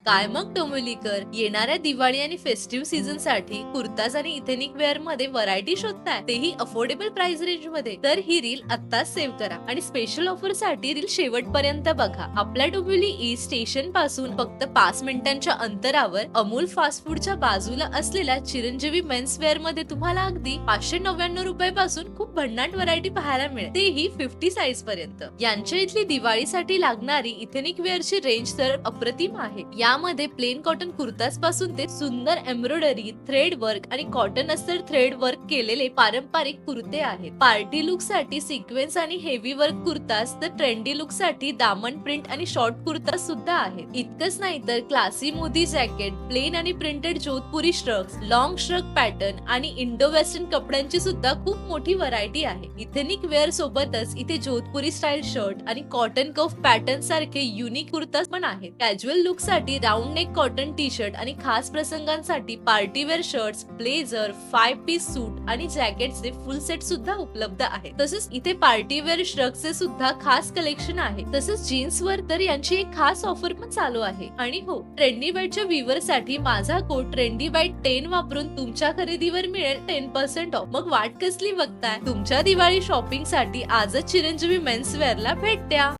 काय मग डोंबिवलीकर, येणाऱ्या दिवाळी आणि फेस्टिव्ह सीझन साठी कुर्ताज आणि इथेनिक वेअर मध्ये व्हरायटी शोधताय, तेही अफोर्डेबल प्राइस रेंज मध्ये? तर ही रील आत्ताच सेव्ह करा आणि स्पेशल ऑफर साठी रील शेवटपर्यंत बघा. आपल्या डोंबिवली ईस्ट स्टेशन पासून फक्त 5 मिनिटांच्या अंतरावर अमूल फास्ट फूडच्या बाजूला असलेल्या चिरंजीवी मेन्स वेअर मध्ये तुम्हाला अगदी 599 रुपयापासून खूप भन्नाट व्हरायटी पाहायला मिळेल, तेही 50 साईज पर्यंत. यांच्या इथली दिवाळीसाठी लागणारी इथेनिक वेअरची रेंज तर अप्रतिम आहे. यामध्ये प्लेन कॉटन कुर्तास पासून ते सुंदर एम्ब्रॉयडरी, थ्रेड वर्क आणि कॉटन अस्तर थ्रेड वर्क केलेले पारंपरिक कुर्ते आहेत. पार्टी लुक साठी सिक्वेन्स आणि हेवी वर्क कुर्तास, तर ट्रेंडी लुक साठी दामन प्रिंट आणि शॉर्ट कुर्तास सुद्धा आहेत. इतकंच नाही तर क्लासी मोदी जॅकेट, प्लेन आणि प्रिंटेड जोधपुरी श्रग्स, लॉंग श्रग पॅटर्न आणि इंडो वेस्टर्न कपड्यांची सुद्धा खूप मोठी व्हरायटी आहे. इथेनिक वेअर सोबतच इथे जोधपुरी स्टाईल शर्ट आणि कॉटन कफ पॅटर्न सारखे युनिक कुर्तास पण आहेत. कॅज्युअल लुक साठी round neck cotton T shirt आणि खास प्रसंगांसाठी party wear shirts, blazer, 5 piece suit आणि जॅकेटचे फुल सेट सुद्धा उपलब्ध आहे. तसेच इथे पार्टी वेअर श्रगचे सुद्धा खास कलेक्शन आहे. तसेच जीन्स वर तर यांची एक खास ऑफर पण चालू आहे. आणि हो, ट्रेंडी बाईटच्या व्ह्यूअर साठी माझा कोड ट्रेंडी बाईट 10 वापरून तुमच्या खरेदीवर मिळेल 10% ऑफ. मग वाट कसली बघताय? तुमच्या दिवाळी शॉपिंग साठी आजच चिरंजीवी मेन्स वेअरला भेट द्या.